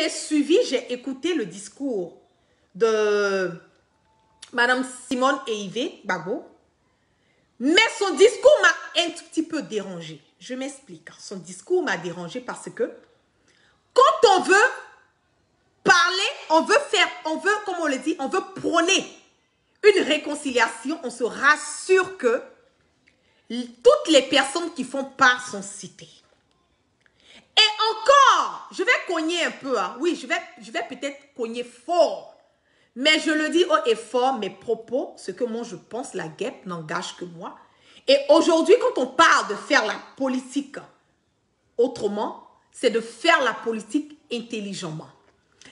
j'ai suivi, j'ai écouté le discours de Madame Simone Eyivé Gbagbo, mais son discours m'a un tout petit peu dérangé. Je m'explique. Son discours m'a dérangé parce que quand on veut parler, on veut, comme on le dit, on veut prôner une réconciliation, on se rassure que toutes les personnes qui font part sont citées. Et encore, je vais cogner un peu, hein. Oui, je vais peut-être cogner fort. Mais je le dis haut et fort, mes propos, ce que moi je pense, la guêpe n'engage que moi. Et aujourd'hui, quand on parle de faire la politique autrement, c'est de faire la politique intelligemment.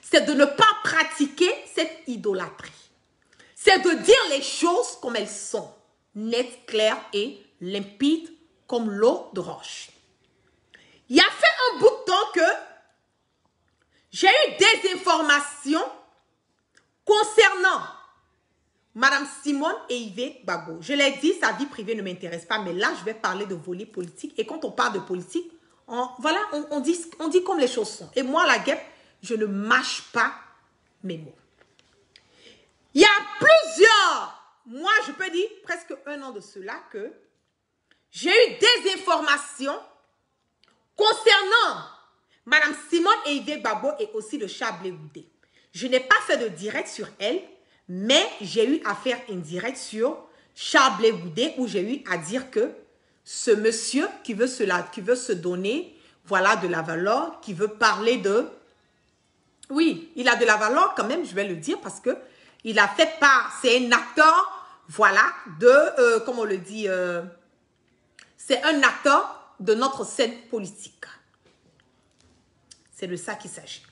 C'est de ne pas pratiquer cette idolâtrie. C'est de dire les choses comme elles sont, nettes, claires et limpides comme l'eau de roche. Il y a fait un bout de temps que j'ai eu des informations concernant Madame Simone Eyivé Gbagbo. Je l'ai dit, sa vie privée ne m'intéresse pas, mais là, je vais parler de volet politique. Et quand on parle de politique, on dit comme les choses sont. Et moi, la guêpe, je ne mâche pas mes mots. Il y a plusieurs, moi, je peux dire presque un an de cela, que j'ai eu des informations concernant Madame Simone Eyivé Gbagbo et aussi le Chablé Goudé. Je n'ai pas fait de direct sur elle, mais j'ai eu à faire une direct sur Chablé Goudé où j'ai eu à dire que ce monsieur qui veut se donner, voilà, de la valeur, qui veut parler de... Oui, il a de la valeur quand même, je vais le dire, parce que il a fait part, c'est un acteur, voilà, de, comme on le dit, c'est un acteur de notre scène politique. C'est de ça qu'il s'agit.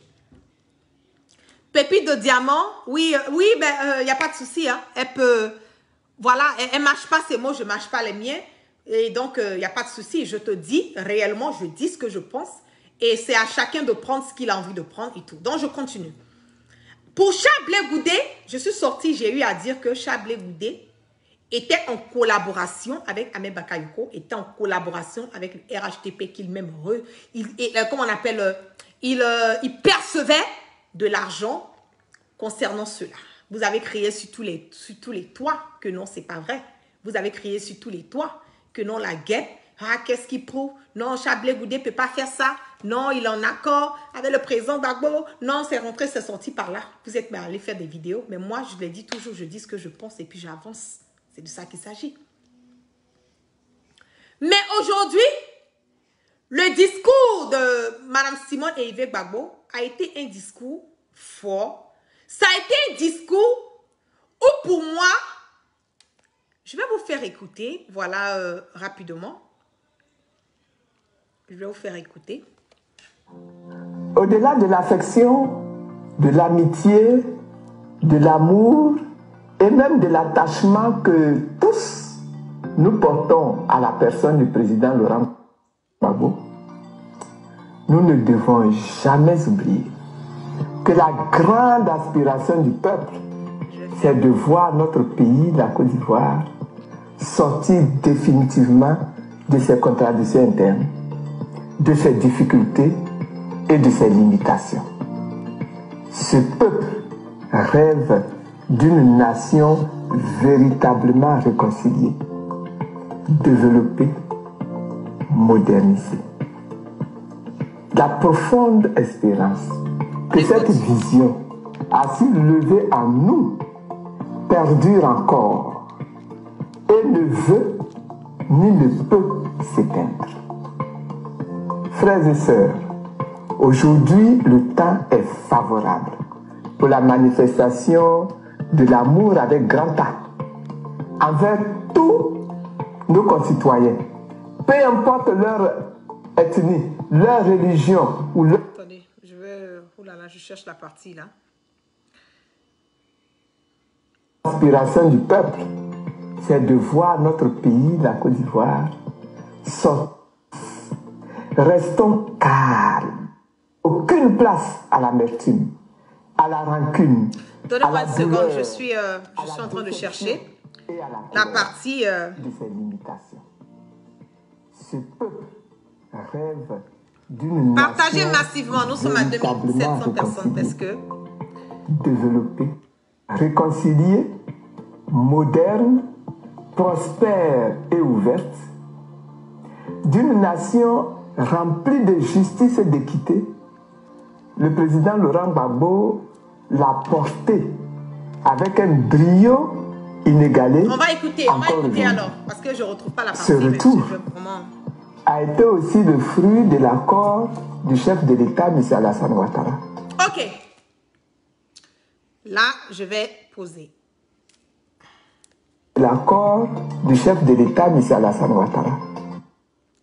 Pépite de diamant, oui, ben, y a pas de souci, hein. Elle peut, voilà, elle mâche pas ses mots, je mâche pas les miens. Et donc, y a pas de souci. Je te dis, réellement, je dis ce que je pense. Et c'est à chacun de prendre ce qu'il a envie de prendre et tout. Donc, je continue. Pour Chablé Goudé, je suis sortie, j'ai eu à dire que Chablé Goudé était en collaboration avec Ahmed Bakayoko, était en collaboration avec le RHTP qu'il même, comment on appelle, il percevait de l'argent concernant cela. Vous avez crié sur tous les toits que non, c'est pas vrai. Vous avez crié sur tous les toits que non, la guêpe, ah, qu'est-ce qu'il prouve? Non, Chablé Goudé ne peut pas faire ça. Non, il est en accord avec le président Gbagbo. Non, c'est rentré, c'est sorti par là. Vous êtes allé faire des vidéos, mais moi, je l'ai dit toujours, je dis ce que je pense et puis j'avance. C'est de ça qu'il s'agit. Mais aujourd'hui, le discours de Mme Simone Eyivé Gbagbo a été un discours fort. Ça a été un discours où pour moi, je vais vous faire écouter, voilà, rapidement. Je vais vous faire écouter. Au-delà de l'affection, de l'amitié, de l'amour et même de l'attachement que tous nous portons à la personne du président Laurent Gbagbo, nous ne devons jamais oublier que la grande aspiration du peuple, c'est de voir notre pays, la Côte d'Ivoire, sortir définitivement de ses contradictions internes, de ses difficultés et de ses limitations. Ce peuple rêve d'une nation véritablement réconciliée, développée, modernisée. La profonde espérance que cette vision a su lever en nous perdure encore et ne veut ni ne peut s'éteindre. Frères et sœurs, aujourd'hui le temps est favorable pour la manifestation de l'amour avec grand A envers tous nos concitoyens, peu importe leur ethnie, leur religion ou leur... Attendez, je vais... Oh là là, je cherche la partie là. L'aspiration du peuple, c'est de voir notre pays, la Côte d'Ivoire, sortir. Restons calmes. Aucune place à l'amertume, à la rancune. Donnez-moi une seconde, je suis en train de chercher la partie... de ses limitations. Ce peuple rêve d'une Partagez nation massivement. Nous sommes à véritablement 2700 personnes parce que... développée, réconciliée, moderne, prospère et ouverte, d'une nation remplie de justice et d'équité, le président Laurent Gbagbo l'a porté avec un brio inégalé. On va écouter alors, parce que je ne retrouve pas la partie. Ce retour vraiment... a été aussi le fruit de l'accord du chef de l'État, M. Alassane Ouattara. Ok. Là, je vais poser. L'accord du chef de l'État, M. Alassane Ouattara.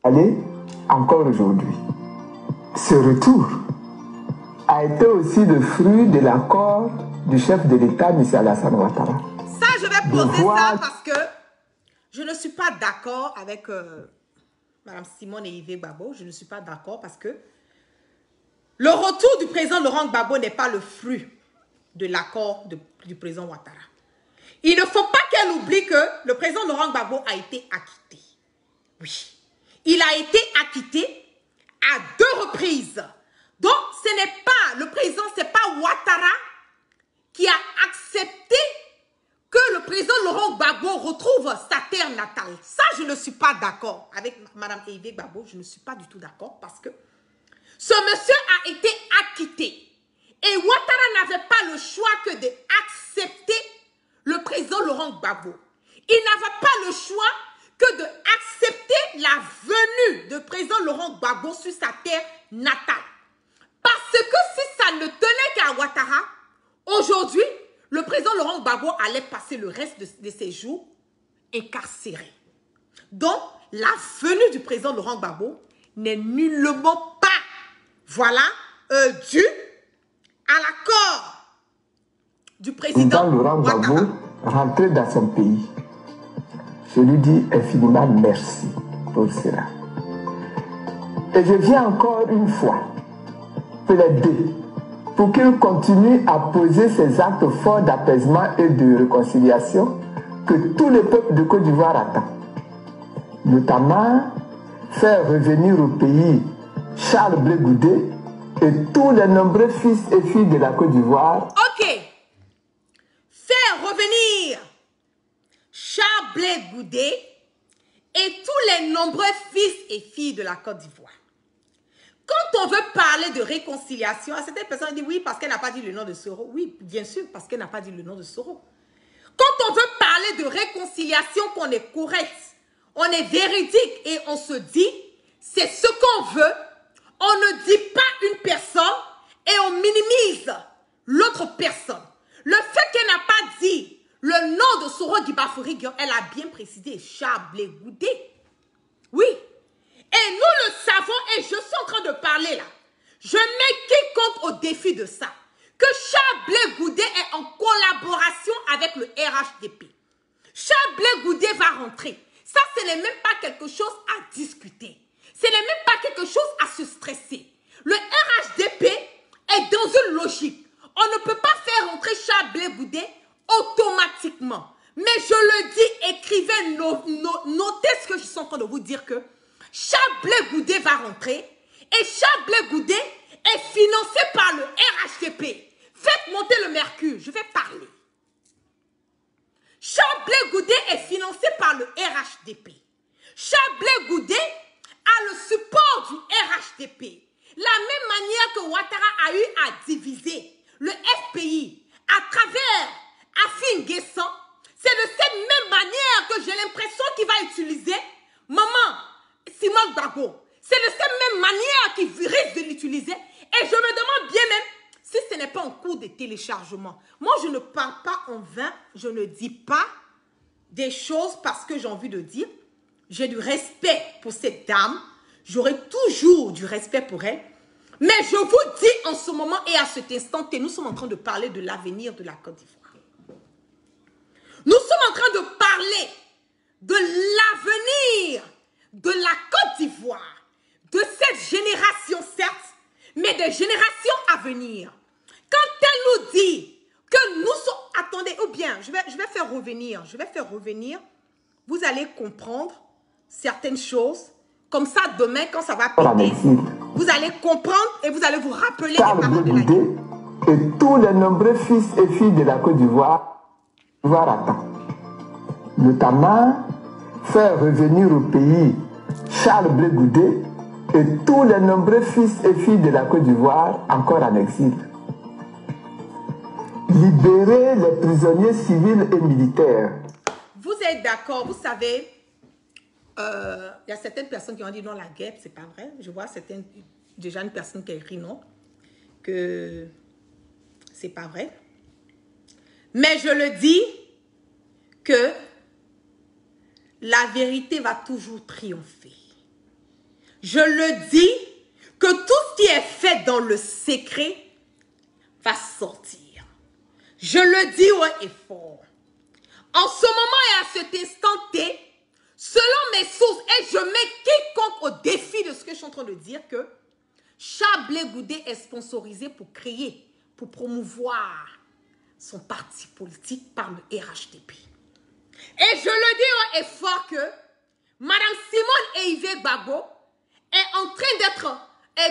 Allez, encore aujourd'hui. Ce retour a été aussi le fruit de l'accord du chef de l'État, M. Alassane Ouattara. Ça, je vais poser ça parce que je ne suis pas d'accord avec Mme Simone et Yves Gbagbo. Je ne suis pas d'accord parce que le retour du président Laurent Gbagbo n'est pas le fruit de l'accord du président Ouattara. Il ne faut pas qu'elle oublie que le président Laurent Gbagbo a été acquitté. Oui. Il a été acquitté à 2 reprises. Donc, ce n'est pas le président, ce n'est pas Ouattara qui a accepté que le président Laurent Gbagbo retrouve sa terre natale. Ça, je ne suis pas d'accord avec Mme Yves Gbagbo. Je ne suis pas du tout d'accord parce que ce monsieur a été acquitté. Et Ouattara n'avait pas le choix que d'accepter le président Laurent Gbagbo. Il n'avait pas le choix que d'accepter la venue du président Laurent Gbagbo sur sa terre natale. Parce que si ça ne tenait qu'à Ouattara, aujourd'hui, le président Laurent Gbagbo allait passer le reste de ses jours incarcéré. Donc, la venue du président Laurent Gbagbo n'est nullement pas, voilà, due à l'accord du président Laurent Gbagbo rentré dans son pays. Je lui dis infiniment merci pour cela. Et je viens encore une fois plaider pour qu'il continue à poser ses actes forts d'apaisement et de réconciliation que tout le peuple de Côte d'Ivoire attend. Notamment, faire revenir au pays Charles Blé Goudé et tous les nombreux fils et filles de la Côte d'Ivoire. Ok. Faire revenir Charles Blé Goudé et tous les nombreux fils et filles de la Côte d'Ivoire. Quand on veut parler de réconciliation, certaines personnes disent oui parce qu'elle n'a pas dit le nom de Soro. Oui, bien sûr, parce qu'elle n'a pas dit le nom de Soro. Quand on veut parler de réconciliation, qu'on est correct, on est véridique et on se dit, c'est ce qu'on veut, on ne dit pas une personne et on minimise l'autre personne. Le fait qu'elle n'a pas dit le nom de Soro Guibafori, elle a bien précisé Charles Blé Goudé. Oui. Et nous le savons et je suis en train de parler là. Je mets quiconque au défi de ça. Que Charles Blé Goudé est en collaboration avec le RHDP. Charles Blé Goudé va rentrer. Ça, ce n'est même pas quelque chose à discuter. Ce n'est même pas quelque chose à se stresser. Le RHDP est dans une logique. On ne peut pas faire rentrer Charles Blé Goudé automatiquement. Mais je le dis, écrivez, notez ce que je suis en train de vous dire que Charles Blé Goudé va rentrer et Charles Blé Goudé est financé par le RHDP. Faites monter le mercure, je vais parler. Charles Blé Goudé est financé par le RHDP. Charles Blé Goudé a le support du RHDP. La même manière que Ouattara a eu à diviser le FPI à travers Afin Guessan, c'est de cette même manière que j'ai l'impression qu'il va utiliser Maman Simone Gbagbo. C'est de cette même manière qu'il risque de l'utiliser. Et je me demande bien même si ce n'est pas en cours de téléchargement. Moi, je ne parle pas en vain. Je ne dis pas des choses parce que j'ai envie de dire. J'ai du respect pour cette dame. J'aurai toujours du respect pour elle. Mais je vous dis en ce moment et à cet instant que nous sommes en train de parler de l'avenir de la Côte d'Ivoire. Nous sommes en train de parler de l'avenir de la Côte d'Ivoire, de cette génération certes, mais des générations à venir. Quand elle nous dit que nous sommes... Attendez, ou bien, je vais faire revenir, vous allez comprendre certaines choses, comme ça demain quand ça va péter. vous allez comprendre et vous allez vous rappeler des Charles paroles de la Blé guerre. et tous les nombreux fils et filles de la Côte d'Ivoire attend. Notamment, faire revenir au pays Charles Blé Goudé et tous les nombreux fils et filles de la Côte d'Ivoire encore en exil. Libérer les prisonniers civils et militaires. Vous êtes d'accord, vous savez, il y a certaines personnes qui ont dit non, la guerre, c'est pas vrai. Je vois déjà une personne qui a écrit non, que c'est pas vrai. Mais je le dis que la vérité va toujours triompher. Je le dis que tout ce qui est fait dans le secret va sortir. Je le dis haut et fort. En ce moment et à cet instant T, selon mes sources, et je mets quiconque au défi de ce que je suis en train de dire, que Charles Blé Goudé est sponsorisé pour créer, pour promouvoir son parti politique par le RHDP. Et je le dis haut et fort que Madame Simone Eyivé Gbagbo est en train d'être,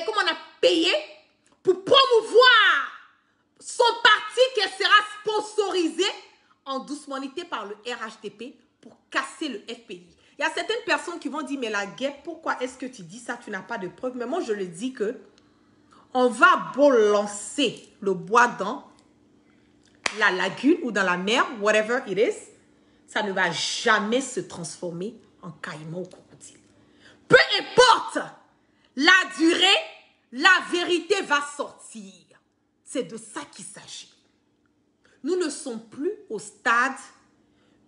comme on a payé, pour promouvoir son parti qui sera sponsorisé en doucement-nité par le RHDP pour casser le FPI. Il y a certaines personnes qui vont dire, mais la guerre, pourquoi est-ce que tu dis ça? Tu n'as pas de preuves. Mais moi, je le dis que on va beau lancer le bois dans la lagune ou dans la mer, whatever it is, ça ne va jamais se transformer en caïman ou crocodile. Peu importe la durée, la vérité va sortir. C'est de ça qu'il s'agit. Nous ne sommes plus au stade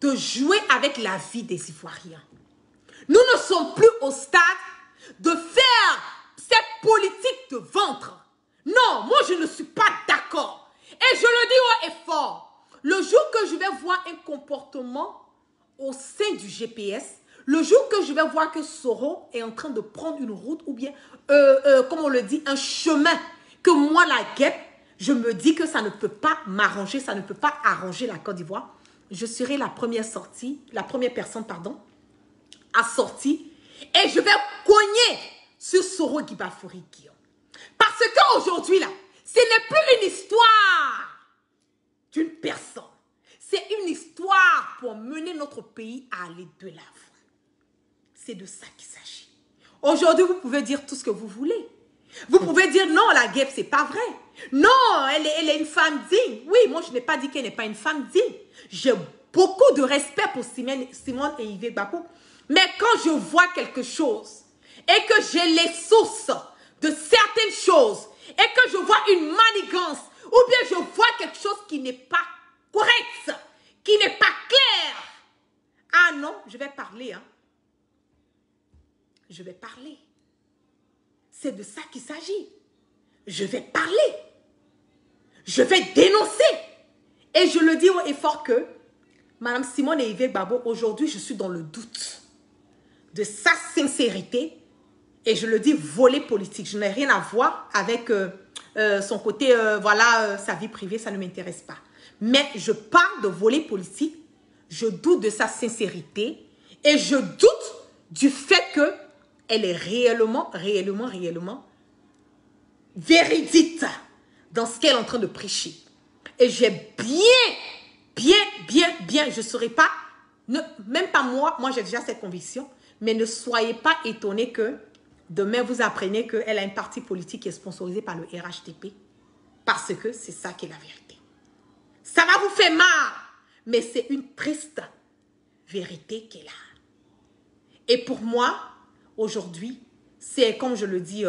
de jouer avec la vie des Ivoiriens. Nous ne sommes plus au stade de faire cette politique de ventre. Non, moi je ne suis pas d'accord. Et je le dis haut et fort. Le jour que je vais voir un comportement au sein du GPS, le jour que je vais voir que Soro est en train de prendre une route ou bien, comme on le dit, un chemin, que moi la guêpe, je me dis que ça ne peut pas m'arranger, ça ne peut pas arranger la Côte d'Ivoire. Je serai la première personne, à sortir et je vais cogner sur Soro Guibafouri Guillaume. Parce qu'aujourd'hui, là, ce n'est plus une histoire d'une personne. C'est une histoire pour mener notre pays à aller de l'avant. C'est de ça qu'il s'agit. Aujourd'hui, vous pouvez dire tout ce que vous voulez. Vous pouvez dire non, la guêpe, c'est pas vrai. Non, elle est une femme digne. Oui, moi, je n'ai pas dit qu'elle n'est pas une femme digne. J'ai beaucoup de respect pour Simone Eyivé Gbagbo. Mais quand je vois quelque chose et que j'ai les sources de certaines choses et que je vois une manigance ou bien je vois quelque chose qui n'est pas correct, qui n'est pas clair, ah non, je vais parler, hein. Je vais parler. C'est de ça qu'il s'agit. Je vais parler. Je vais dénoncer. Et je le dis haut et fort que Madame Simone Eyivé Gbagbo, aujourd'hui, je suis dans le doute de sa sincérité. Et je le dis, volet politique. Je n'ai rien à voir avec son côté, voilà, sa vie privée, ça ne m'intéresse pas. Mais je parle de volet politique. Je doute de sa sincérité. Et je doute du fait que elle est réellement véridique dans ce qu'elle est en train de prêcher. Et j'ai bien, je ne serai pas, même pas moi j'ai déjà cette conviction, mais ne soyez pas étonnés que demain vous appreniez qu'elle a un parti politique qui est sponsorisé par le RHDP, parce que c'est ça qui est la vérité. Ça va vous faire mal, mais c'est une triste vérité qui est là. Et pour moi, aujourd'hui, c'est comme je le dis,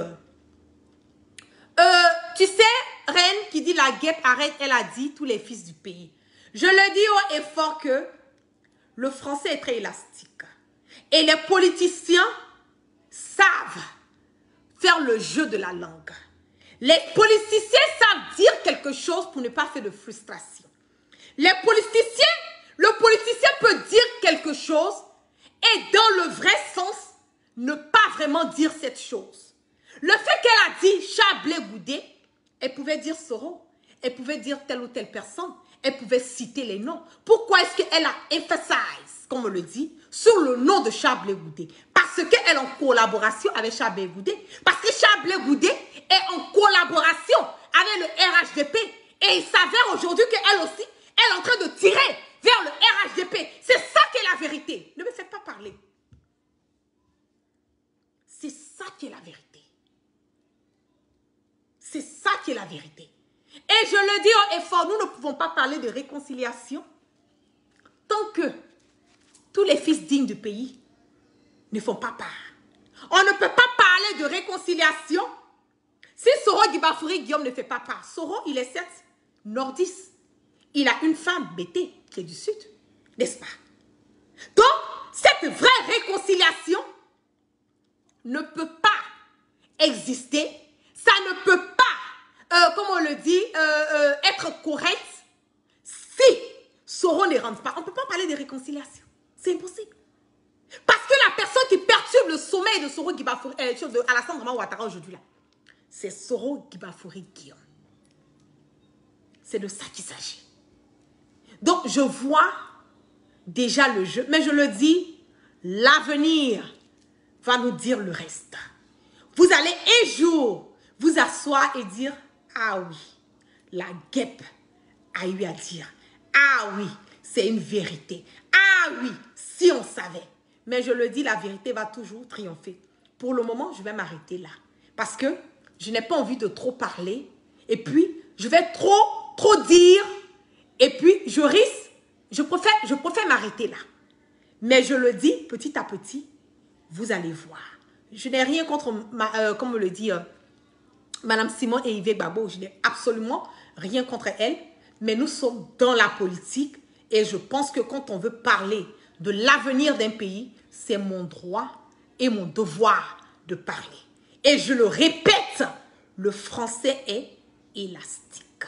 tu sais, Reine qui dit la guêpe arrête, elle a dit tous les fils du pays. Je le dis haut et fort que le français est très élastique. Et les politiciens savent faire le jeu de la langue. Les politiciens savent dire quelque chose pour ne pas faire de frustration. Le politicien peut dire quelque chose et dans le vrai sens, ne pas vraiment dire cette chose. Le fait qu'elle a dit Charles Blé Goudé, elle pouvait dire Soro, elle pouvait dire telle ou telle personne, elle pouvait citer les noms. Pourquoi est-ce qu'elle a emphasise, comme on le dit, sur le nom de Charles Blé Goudé? Parce parce qu'elle est en collaboration avec Chablé Goudé. Parce que Chablé Goudé est en collaboration avec le RHDP. Et il s'avère aujourd'hui qu'elle aussi, elle est en train de tirer vers le RHDP. C'est ça qui est la vérité. Ne me faites pas parler. C'est ça qui est la vérité. C'est ça qui est la vérité. Et je le dis haut et fort, nous ne pouvons pas parler de réconciliation tant que tous les fils dignes du pays ne font pas part. On ne peut pas parler de réconciliation si Soro Guibafouri Guillaume ne fait pas part. Soro, il est certes nordiste. Il a une femme bêtée qui est du sud, n'est-ce pas? Donc, cette vraie réconciliation ne peut pas exister. Ça ne peut pas, comme on le dit, être correct si Soro ne rentre pas. On ne peut pas parler de réconciliation. C'est impossible. Parce que la personne qui perturbe le sommeil de Soro Guibafouri, Alassane Draman Ouattara aujourd'hui là, c'est Soro Guibafouri Guillaume. C'est de ça qu'il s'agit. Donc, je vois déjà le jeu. Mais je le dis, l'avenir va nous dire le reste. Vous allez un jour vous asseoir et dire, ah oui, la guêpe a eu à dire. Ah oui, c'est une vérité. Ah oui, si on savait. Mais je le dis, la vérité va toujours triompher. Pour le moment, je vais m'arrêter là. Parce que je n'ai pas envie de trop parler. Et puis, je vais trop dire. Et puis, je risque, je préfère m'arrêter là. Mais je le dis, petit à petit, vous allez voir. Je n'ai rien contre, comme on le dit, Madame Simone et Yves Gbagbo. Je n'ai absolument rien contre elle. Mais nous sommes dans la politique. Et je pense que quand on veut parler de l'avenir d'un pays, c'est mon droit et mon devoir de parler. Et je le répète, le français est élastique.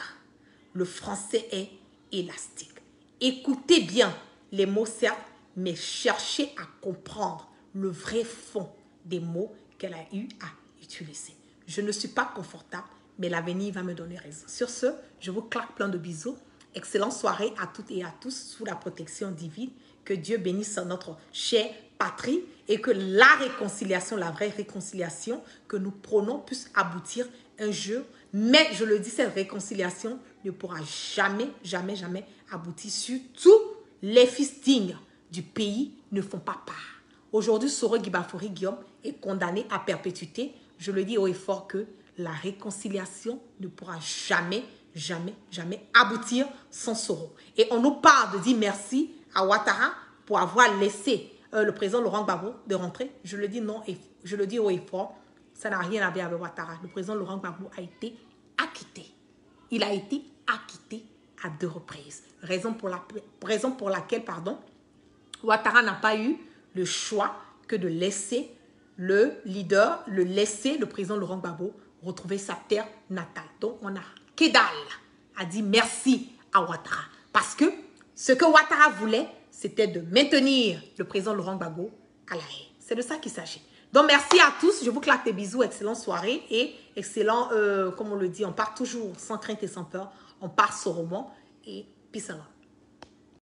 Le français est élastique. Écoutez bien les mots certes, mais cherchez à comprendre le vrai fond des mots qu'elle a eu à utiliser. Je ne suis pas confortable, mais l'avenir va me donner raison. Sur ce, je vous claque plein de bisous. Excellente soirée à toutes et à tous sous la protection divine. Que Dieu bénisse notre chère patrie et que la réconciliation, la vraie réconciliation que nous prônons puisse aboutir un jour. Mais je le dis, cette réconciliation ne pourra jamais, jamais, jamais aboutir. Surtout, les fils dignes du pays ne font pas part. Aujourd'hui, Soro Guibafouri Guillaume est condamné à perpétuité. Je le dis haut et fort que la réconciliation ne pourra jamais, jamais, jamais aboutir sans Soro. Et on nous parle de dire merci à Ouattara pour avoir laissé le président Laurent Gbagbo de rentrer. Je le dis non, et je le dis haut et fort, ça n'a rien à voir avec Ouattara. Le président Laurent Gbagbo a été acquitté. Il a été acquitté à 2 reprises. Raison pour laquelle, Ouattara n'a pas eu le choix que de laisser le leader, le président Laurent Gbagbo, retrouver sa terre natale. Donc, on a Kedal a dit merci à Ouattara. Parce que ce que Ouattara voulait, c'était de maintenir le président Laurent Gbagbo à la haie. C'est de ça qu'il s'agit. Donc, merci à tous. Je vous claque des bisous. Excellente soirée. Et excellent, comme on le dit, on part toujours sans crainte et sans peur. On part sur roman. Et peace and love.